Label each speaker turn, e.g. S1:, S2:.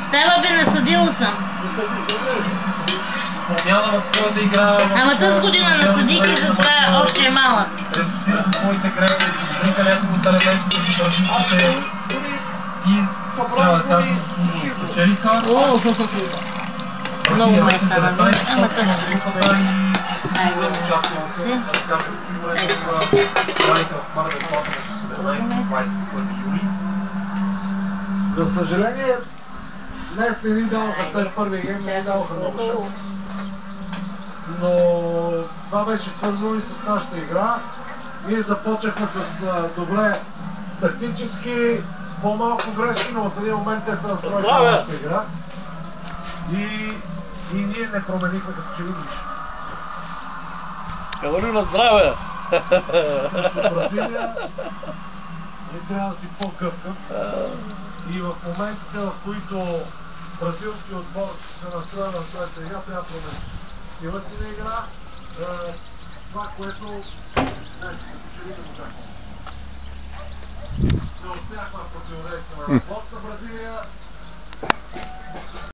S1: Става бе, насъдил съм.
S2: Няма в твоята игра...
S1: Ама тази година насъдих и затова още е малък.
S2: Твоите грешки, където от елементите си вършите и трябва да печелиха.
S1: Много ме стана, ама точно ще според.
S3: За съжаление, днес не ни даваха след първия гейм, не ни даваха много шанс. Но това беше свързано и с нашата игра. Ние започнахме с добре тактически, по-малко грешки, но в един момент те се разстроиха нашата игра. И ние не променихме като че видиш.
S4: Говорю на здраве!
S3: Срещу Бразилия ние трябва да си по-гъвкав. И в моментите, в които бразилски отбор се настроя на своята игра, трябва да промени стила си на игра, това, което ще видим очакваме. Не отсяхме противодействие на Бразилия.